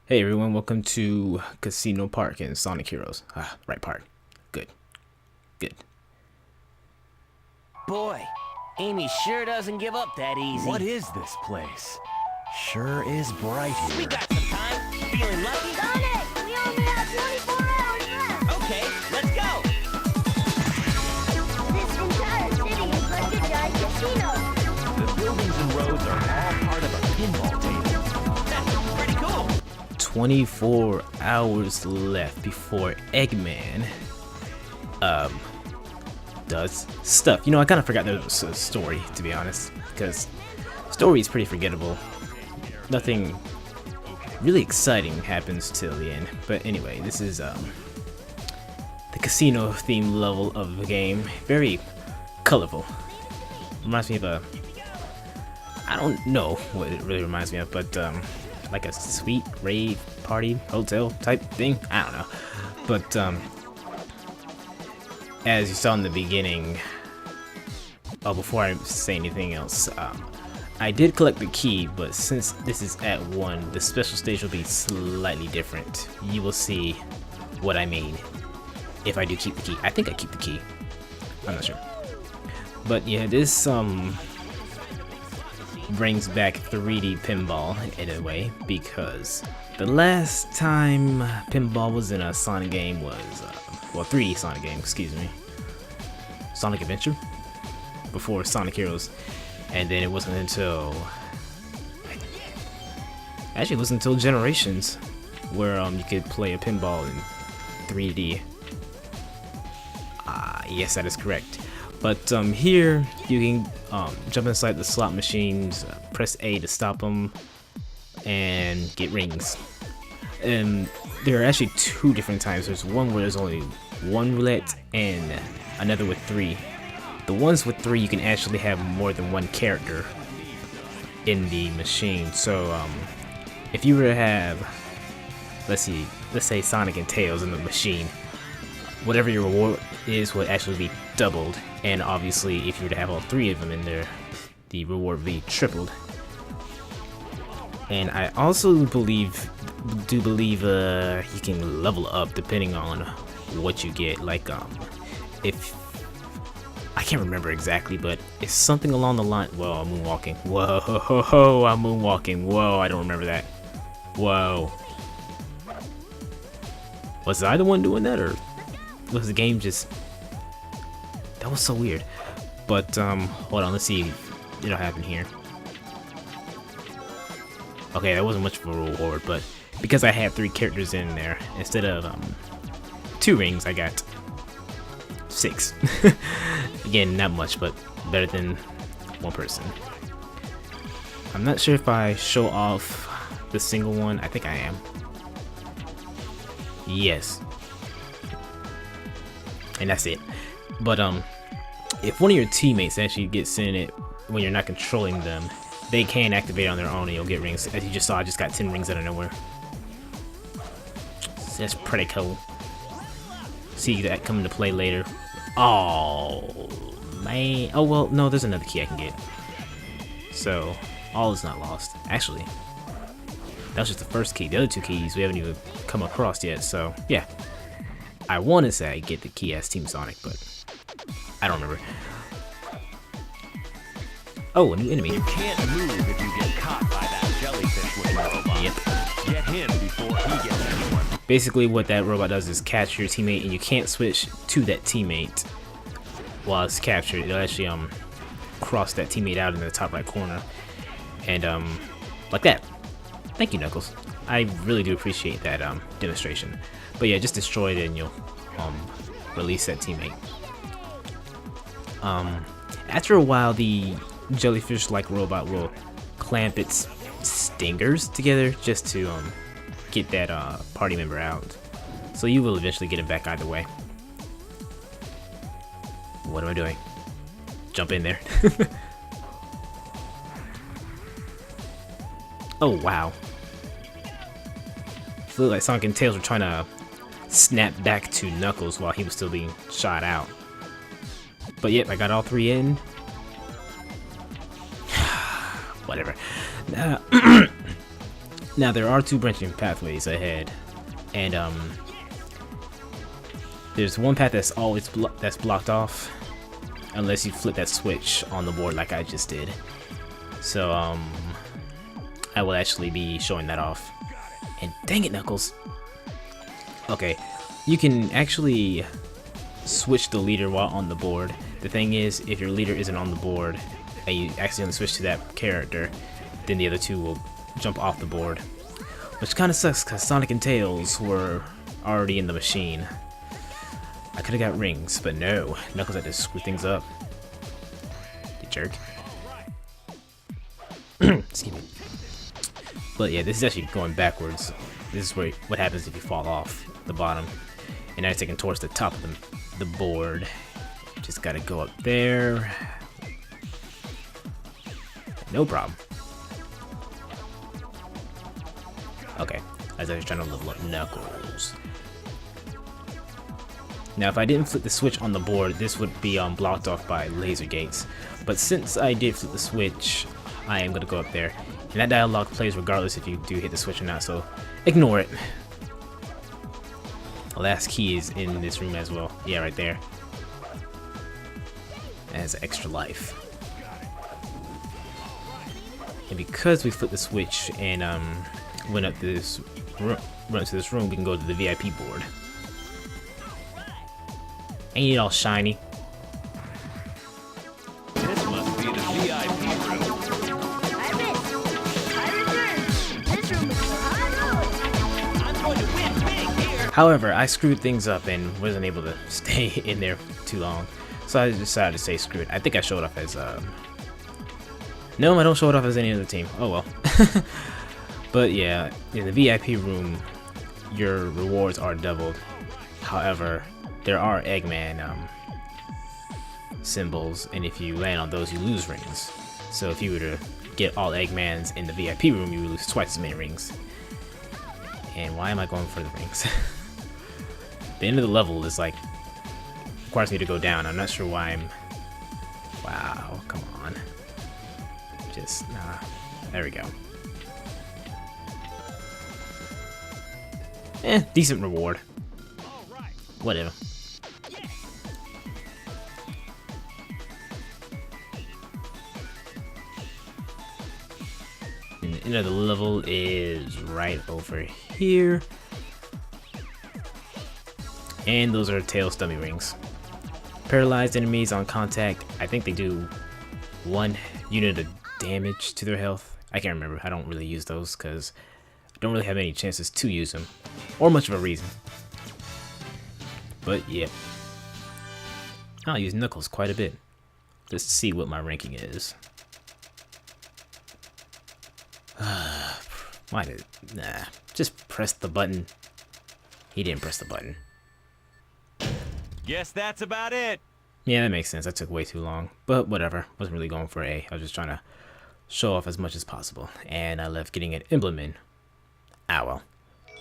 Hey everyone, welcome to Casino Park in Sonic Heroes. Right part. Good. Good. Boy, Amy sure doesn't give up that easy. What is this place? Sure is bright here. We got some time. Feeling lucky? Sonic, we only have 24 hours left. Okay, let's go. This entire city is like a giant casino. The buildings and roads are all part of a pinball table. That's pretty cool. 24 hours left before Eggman does stuff. You know, I kind of forgot there was a story, to be honest, because story is pretty forgettable. Nothing really exciting happens till the end. But anyway, this is the casino theme level of the game. Very colorful. Reminds me of I don't know what it really reminds me of, but like a sweet rave party hotel type thing. I don't know, but as you saw in the beginning, before I say anything else, I did collect the key, but since this is at 1, the special stage will be slightly different. You will see what I mean if I do keep the key. I think I keep the key. I'm not sure, but yeah, this brings back 3D pinball in a way, because the last time pinball was in a Sonic game was, well, 3D Sonic game, excuse me, Sonic Adventure, before Sonic Heroes, and then it wasn't until, actually it wasn't until Generations, where you could play a pinball in 3D. Yes, that is correct. But here you can jump inside the slot machines, press A to stop them, and get rings. And there are actually 2 different times. There's one where there's only 1 roulette and another with 3. The ones with 3 you can actually have more than 1 character in the machine. So if you were to have, let's say Sonic and Tails in the machine, whatever your reward is would actually be doubled, and obviously if you were to have all 3 of them in there, the reward would be tripled. And I also do believe you can level up depending on what you get. Like if I can't remember exactly, but it's something along the line. Whoa, I'm moonwalking. Whoa, I'm moonwalking. Whoa, I don't remember that. Whoa, was I the one doing that, or was the game just... That was so weird. But hold on, let's see what'll happen here. Okay, that wasn't much of a reward, but because I had 3 characters in there, instead of 2 rings, I got 6. Again, not much, but better than 1 person. I'm not sure if I show off the single one. I think I am. Yes. And that's it. But if one of your teammates actually gets in it when you're not controlling them, they can activate on their own and you'll get rings. As you just saw, I just got 10 rings out of nowhere. So that's pretty cool. See that come into play later. Oh man. Oh well, no, there's another key I can get. So all is not lost. Actually, that was just the first key. The other 2 keys we haven't even come across yet. So yeah, I want to say I get the key as Team Sonic, but I don't remember. Oh, a new enemy. You can't move if you get caught by that jellyfish with robot. Yep. Get him before he gets anyone. Basically, what that robot does is catch your teammate, and you can't switch to that teammate while it's captured. It'll actually cross that teammate out in the top right corner, and like that. Thank you, Knuckles. I really do appreciate that demonstration. But yeah, just destroy it and you'll release that teammate. After a while, the jellyfish-like robot will clamp its stingers together just to get that party member out. So you will eventually get him back either way. What am I doing? Jump in there. Oh wow. It looked like Sonic and Tails were trying to snap back to Knuckles while he was still being shot out. But yep, I got all 3 in. Whatever. Now there are two branching pathways ahead, and there's one path that's always that's blocked off, unless you flip that switch on the board like I just did. So I will actually be showing that off. And dang it, Knuckles. Okay, you can actually switch the leader while on the board. The thing is, if your leader isn't on the board and you accidentally switch to that character, then the other two will jump off the board. Which kind of sucks because Sonic and Tails were already in the machine. I could have got rings, but no. Knuckles had to screw things up. You jerk. Excuse me. But yeah, this is actually going backwards. This is what happens if you fall off the bottom. And now it's taken towards the top of the board. Just gotta go up there. No problem. Okay, as I was trying to level up Knuckles. Now if I didn't flip the switch on the board, this would be blocked off by laser gates. But since I did flip the switch, I am gonna go up there. And that dialogue plays regardless if you do hit the switch or not, so ignore it. The last key is in this room as well. Yeah, right there. It has extra life. And because we flipped the switch and went up this run to this room, we can go to the VIP board. Ain't it all shiny? This must be the VIP room. I return. This room is for high. I'm going to win big here. However, I screwed things up and wasn't able to stay in there too long. So I decided to say screw it. I think I showed off as no, I don't show it off as any other team. Oh well. But yeah, in the VIP room, your rewards are doubled. However, there are Eggman symbols, and if you land on those, you lose rings. So if you were to get all Eggmans in the VIP room, you would lose twice as many rings. And why am I going for the rings? The end of the level is like requires me to go down. I'm not sure why I'm. Wow, come on. Just there we go. Decent reward. Whatever. And the end of the level is right over here. And those are Tails dummy rings. Paralyzed enemies on contact, I think they do 1 unit of damage to their health. I can't remember. I don't really use those because I don't really have any chances to use them. Or much of a reason. But yeah. I'll use Knuckles quite a bit. Just to see what my ranking is. Why did... Nah. Just press the button. He didn't press the button. Guess that's about it. Yeah, that makes sense. That took way too long. But whatever. Wasn't really going for A. I was just trying to show off as much as possible. And I left getting an emblem in. Ah, well.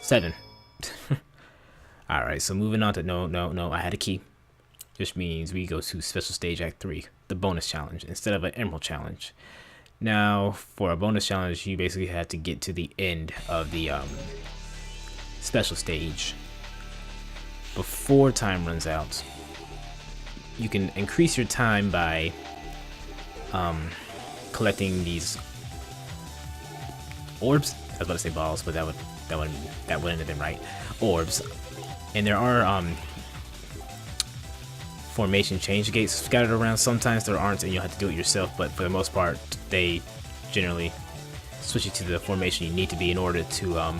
7. Alright, so moving on to... No. I had a key. Which means we go to Special Stage Act 3. The bonus challenge. Instead of an Emerald challenge. Now, for a bonus challenge, you basically have to get to the end of the special stage before time runs out. You can increase your time by collecting these orbs. I was about to say balls, but that wouldn't have been right. Orbs, and there are formation change gates scattered around. Sometimes there aren't, and you'll have to do it yourself. But for the most part, they generally switch you to the formation you need to be in order to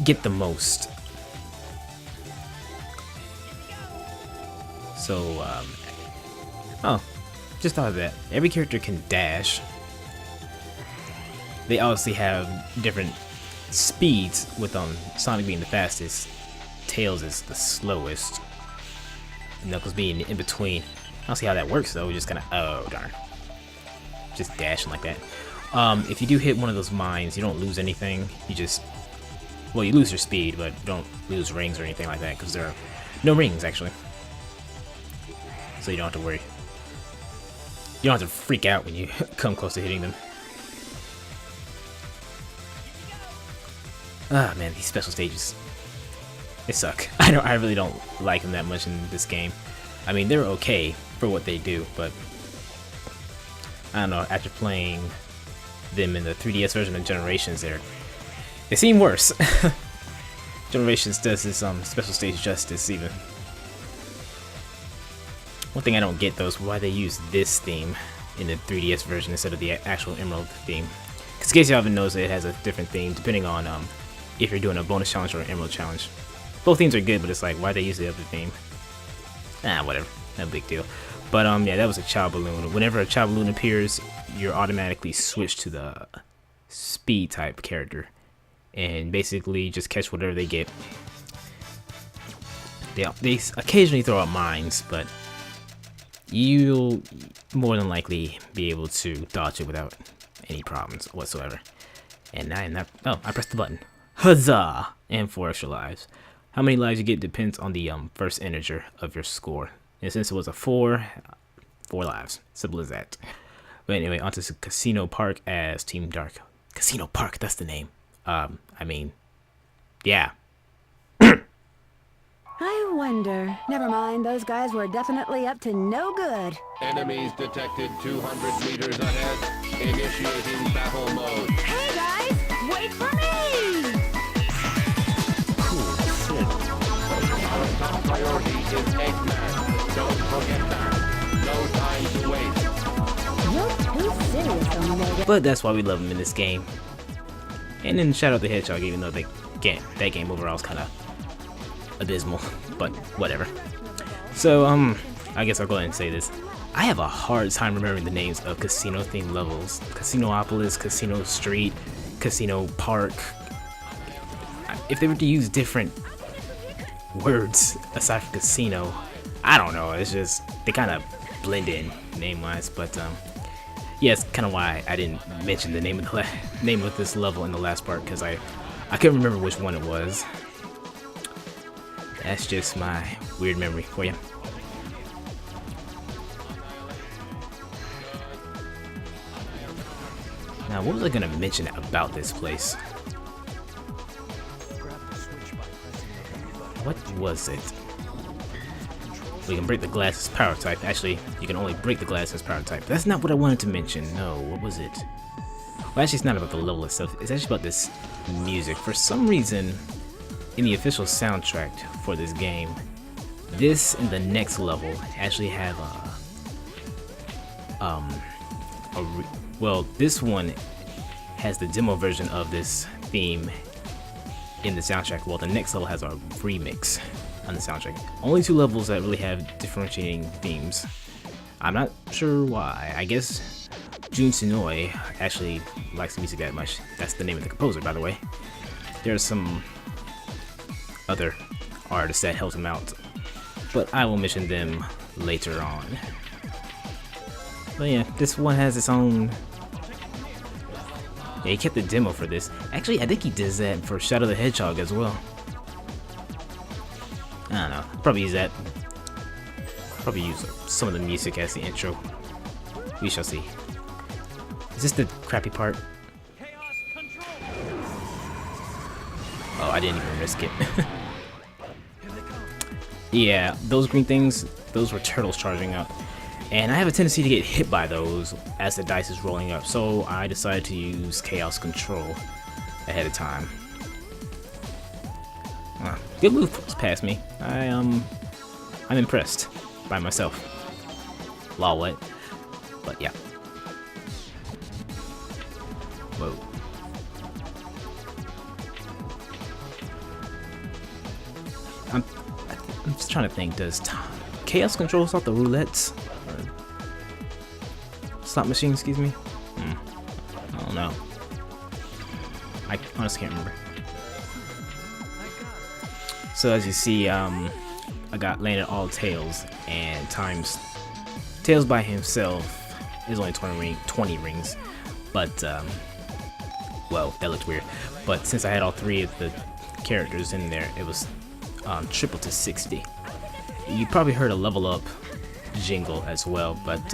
get the most. So, oh, just thought of that. Every character can dash. They obviously have different speeds, with Sonic being the fastest, Tails is the slowest, Knuckles being in between. I don't see how that works though. Just kind of, oh darn, just dashing like that. If you do hit one of those mines, you don't lose anything. You just, well, you lose your speed, but you don't lose rings or anything like that because there are no rings actually. So you don't have to worry. You don't have to freak out when you come close to hitting them. Ah man, these special stages, they suck. I really don't like them that much in this game. I mean, they're okay for what they do, but I don't know, after playing them in the 3DS version of Generations, they seem worse. Generations does this special stage justice even. One thing I don't get though is why they use this theme in the 3DS version instead of the actual Emerald theme. Because in case you haven't noticed, it has a different theme depending on if you're doing a bonus challenge or an Emerald challenge. Both themes are good, but it's like, why they use the other theme? Ah, whatever, no big deal. But yeah, that was a Child Balloon. Whenever a Child Balloon appears, you're automatically switched to the speed type character, and basically just catch whatever they get. They occasionally throw out mines, but you'll more than likely be able to dodge it without any problems whatsoever. And I pressed the button. Huzzah! And 4 extra lives. How many lives you get depends on the first integer of your score. And since it was a 4 lives. Simple as that. But anyway, onto Casino Park as Team Dark. Casino Park, that's the name. I mean, yeah. I wonder. Never mind, those guys were definitely up to no good. Enemies detected 200 meters ahead. Initiating battle mode. Hey guys, wait for me! Our top priority is Eggman. Don't forget that. No time to waste. You're too serious, Omega. But that's why we love him in this game. And then Shadow the Hedgehog, even though that game overall is kind of abysmal, but whatever. So I guess I'll go ahead and say this. I have a hard time remembering the names of casino themed levels. Casinopolis, Casino Street, Casino Park. If they were to use different words aside from casino, I don't know, it's just they kind of blend in name wise. But yeah, it's kind of why I didn't mention the name of this level in the last part, because I couldn't remember which one it was. That's just my weird memory for you. Now, what was I gonna mention about this place? What was it? We can break the glass as power type. Actually, you can only break the glass as power type. That's not what I wanted to mention. No, what was it? Well, actually, it's not about the level itself. It's actually about this music. For some reason, in the official soundtrack for this game, this and the next level actually have well, this one has the demo version of this theme in the soundtrack, while the next level has a remix on the soundtrack. Only 2 levels that really have differentiating themes. I'm not sure why. I guess Jun Tsunoi actually likes the music that much. That's the name of the composer, by the way. There's some other artists that helped him out, but I will mention them later on. But yeah, this one has its own. Yeah, he kept the demo for this. Actually, I think he does that for Shadow the Hedgehog as well. I don't know. Probably use that. Probably use some of the music as the intro. We shall see. Is this the crappy part? Oh, I didn't even risk it. Yeah, those green things, those were turtles charging up. And I have a tendency to get hit by those as the dice is rolling up, so I decided to use Chaos Control ahead of time. Good move past me. I'm impressed by myself. Lol, what? But yeah. Whoa. I'm just trying to think, does Chaos Control stop the roulettes? Slot machine, excuse me? I don't know. I honestly can't remember. So as you see, I got landed all Tails, and times Tails by himself is only 20 rings, but well, that looked weird. But since I had all 3 of the characters in there, it was triple to 60. You probably heard a level up jingle as well, but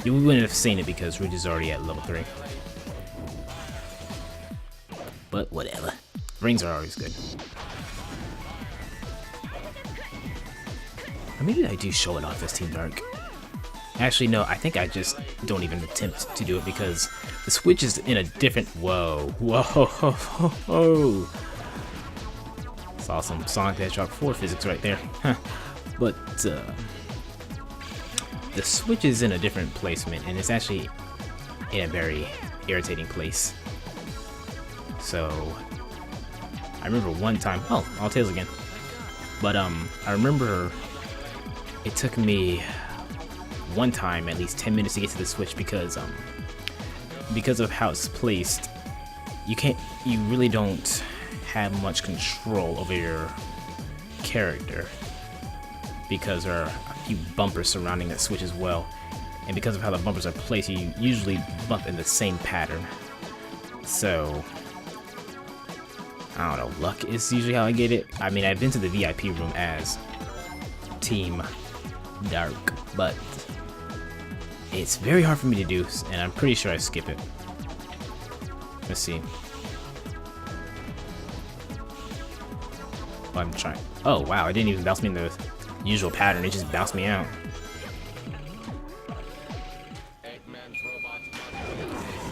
you wouldn't have seen it because Rouge is already at level 3. But whatever. Rings are always good. Or maybe I do show it off as Team Dark. Actually, no, I think I just don't even attempt to do it because the Switch is in a different... Whoa. Whoa. Saw some Sonic the Hedgehog 4 physics right there. But the Switch is in a different placement, and it's actually in a very irritating place. So I remember one time, oh, all tails again. But I remember it took me one time at least 10 minutes to get to the Switch because of how it's placed. You really don't have much control over your character because there are a few bumpers surrounding that Switch as well, and because of how the bumpers are placed, you usually bump in the same pattern. So I don't know, luck is usually how I get it. I mean, I've been to the VIP room as Team Dark, but it's very hard for me to do, and I'm pretty sure I skip it. Let's see. Oh, I'm trying. Oh wow, it didn't even bounce me in the usual pattern, it just bounced me out.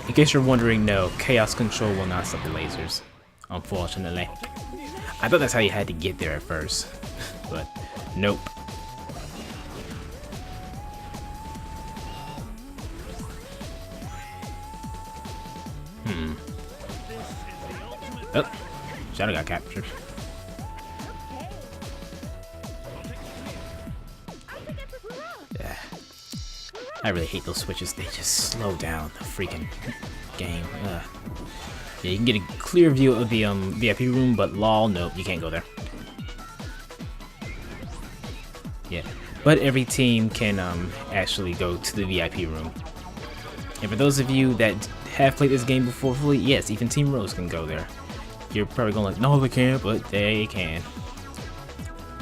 In case you're wondering, no, Chaos Control will not stop the lasers, unfortunately. I thought that's how you had to get there at first, but nope. Oh, Shadow got captured. Yeah. I really hate those switches. They just slow down the freaking game. Yeah, you can get a clear view of the VIP room, but lol, nope, you can't go there. Yeah, but every team can actually go to the VIP room. And for those of you that have played this game before fully, yes, even Team Rose can go there. You're probably going like, no, they can't, but they can.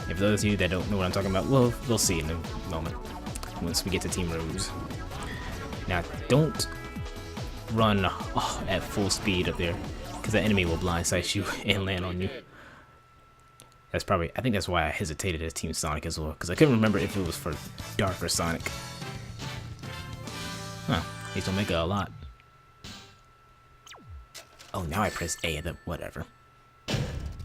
And for those of you that don't know what I'm talking about, well, we'll see in a moment once we get to Team Rose. Now, don't run at full speed up there, because that enemy will blindside you and land on you. That's probably, I think that's why I hesitated as Team Sonic as well, because I couldn't remember if it was for Dark or Sonic. Huh, these don't make it a lot. Oh, now I press A and then whatever.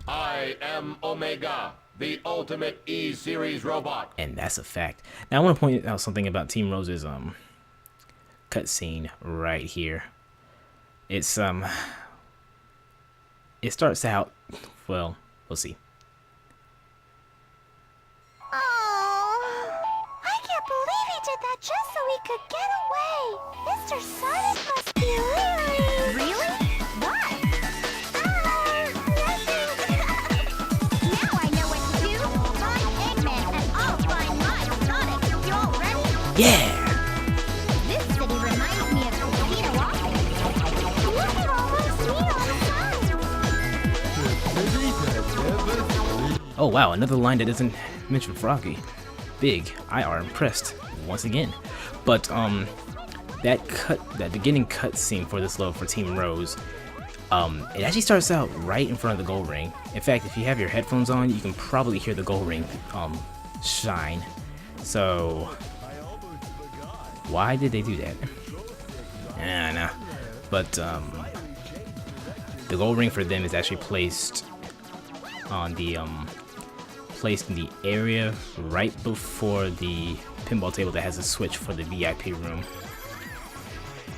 I am Omega, the ultimate E-Series robot. And that's a fact. Now I want to point out something about Team Rose's cutscene right here. It's it starts out, well, we'll see. Oh, I can't believe he did that just so he could get away. Mr. Sonic must be really... What? Now I know what to do. Find Eggman and I'll find my Sonic. You all ready? Yeah! This city reminds me of Casino Office. Look at all those neon signs. Oh wow, another line that doesn't mention Froggy. Big, I are impressed once again. But that beginning cutscene for this level for Team Rose, it actually starts out right in front of the gold ring. In fact, if you have your headphones on, you can probably hear the gold ring shine. So why did they do that? I don't know. But the gold ring for them is actually placed on the placed in the area right before the pinball table that has a switch for the VIP room.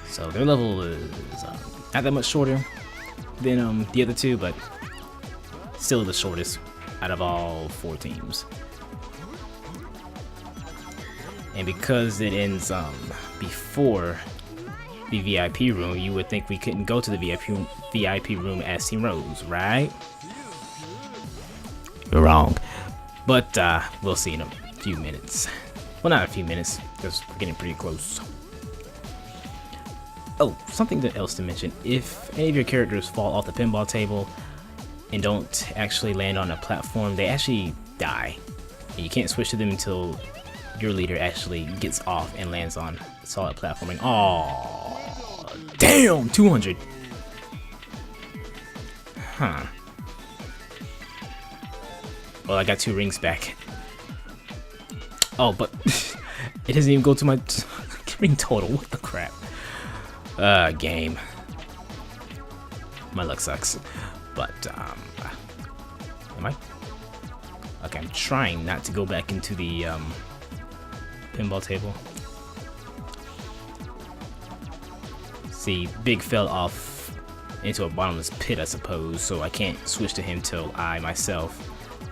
So their level is not that much shorter than the other two, but still the shortest out of all 4 teams. And because it ends before the VIP room, you would think we couldn't go to the VIP room as Team Rose, right? You're wrong. But we'll see in a few minutes. Well, not a few minutes, because we're getting pretty close. Oh, something else to mention. If any of your characters fall off the pinball table and don't actually land on a platform, they actually die. And you can't switch to them until your leader actually gets off and lands on solid platforming. Oh, damn, 200. Huh. Well, I got 2 rings back. Oh, but it doesn't even go to my ring total. What the crap? Game. My luck sucks. But, am I? Okay, I'm trying not to go back into the, pinball table. See, Big fell off into a bottomless pit, I suppose, so I can't switch to him till I, myself,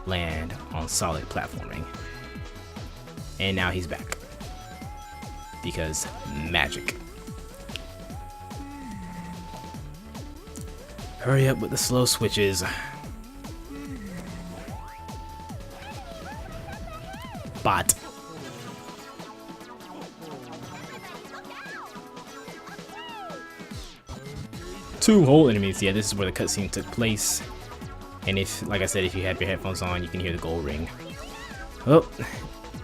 land on solid platforming. And now he's back. Because magic. Hurry up with the slow switches. Bot. Two whole enemies. Yeah, this is where the cutscene took place. And if, like I said, if you have your headphones on, you can hear the gold ring. Oh,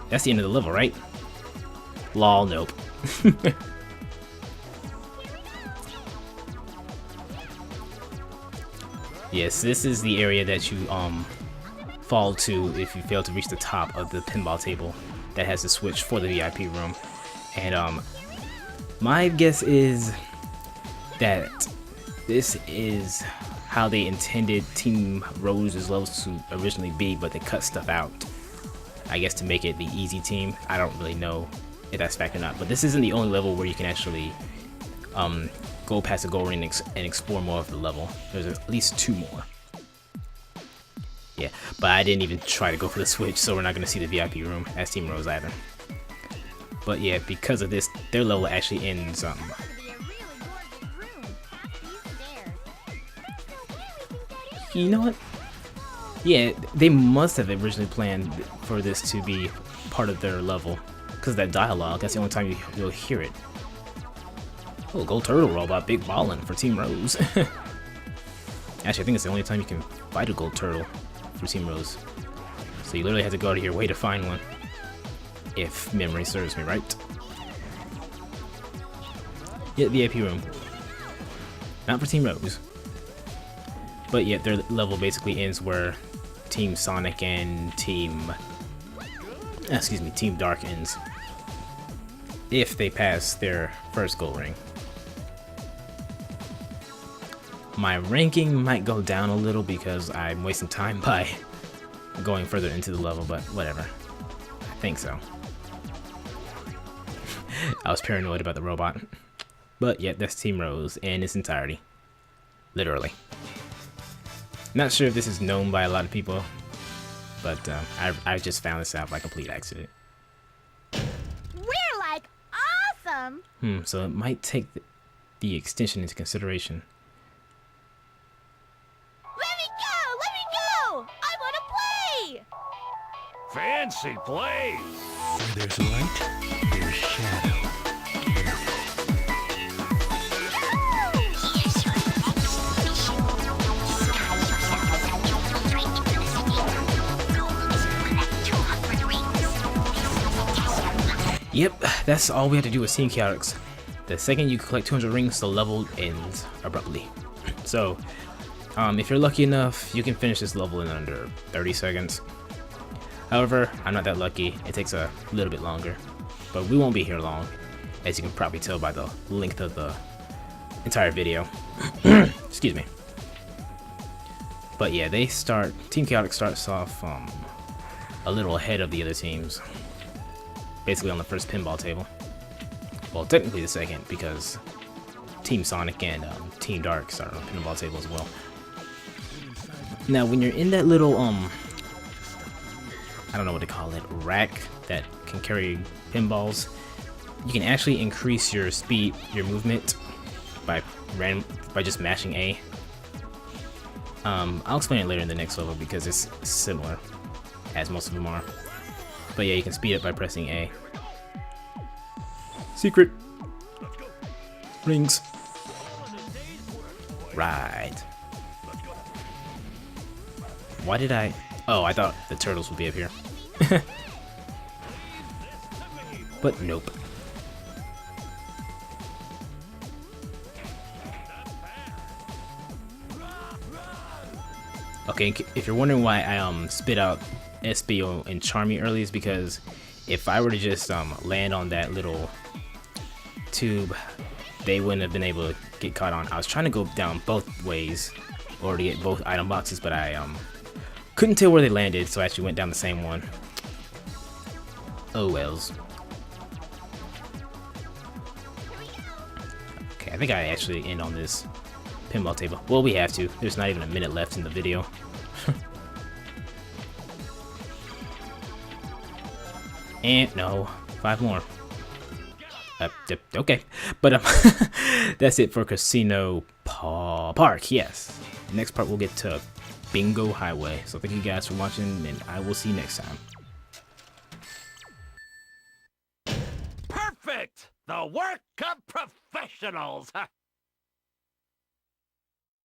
that's the end of the level, right? Lol, nope. Yes, this is the area that you fall to if you fail to reach the top of the pinball table that has the switch for the VIP room. And my guess is that this is how they intended Team Rose's levels to originally be, but they cut stuff out, I guess, to make it the easy team. I don't really know if that's fact or not, but this isn't the only level where you can actually go past the gold ring and explore more of the level. There's at least 2 more. Yeah, but I didn't even try to go for the switch, so we're not going to see the VIP room as Team Rose either. But yeah, because of this, their level actually ends you know what? Yeah, they must have originally planned for this to be part of their level, because that dialogue, that's the only time you'll hear it. Oh, Gold Turtle Robot, big ballin' for Team Rose. Actually, I think it's the only time you can fight a Gold Turtle for Team Rose. So you literally have to go out of your way to find one, if memory serves me right. Yeah, VIP room. Not for Team Rose. But yeah, their level basically ends where Team Sonic and Team Dark ends, if they pass their first gold ring. My ranking might go down a little because I'm wasting time by going further into the level, but whatever. I think so. I was paranoid about the robot. But yeah, that's Team Rose in its entirety. Literally. Not sure if this is known by a lot of people, but I just found this out by complete accident. We're like awesome! So it might take the extension into consideration. Let me go! Let me go! I want to play! Fancy place. Where there's light, there's shadow. Yep, that's all we have to do with Team Chaotix. The second you collect 200 rings, the level ends abruptly. So, if you're lucky enough, you can finish this level in under 30 seconds. However, I'm not that lucky. It takes a little bit longer. But we won't be here long, as you can probably tell by the length of the entire video. Excuse me. But yeah, Team Chaotix starts off a little ahead of the other teams. Basically on the first pinball table. Well, technically the second, because Team Sonic and Team Dark start on the pinball table as well. Now, when you're in that little, I don't know what to call it, rack that can carry pinballs, you can actually increase your speed, your movement, by just mashing A. I'll explain it later in the next level because it's similar, as most of them are. But yeah, you can speed up by pressing A. Secret. Rings. Right. Why did I... Oh, I thought the turtles would be up here. But nope. Okay, if you're wondering why I spit out Espio and Charmy early is because if I were to just land on that little tube, they wouldn't have been able to get caught on. I was trying to go down both ways or to get both item boxes, but I couldn't tell where they landed, so I actually went down the same one. Oh wells. Okay, I think I actually end on this pinball table. Well, we have to. There's not even a minute left in the video. And no, 5 more. Okay, but that's it for Casino Park. Yes, next part we'll get to Bingo Highway. So thank you guys for watching, and I will see you next time. Perfect! The work of professionals!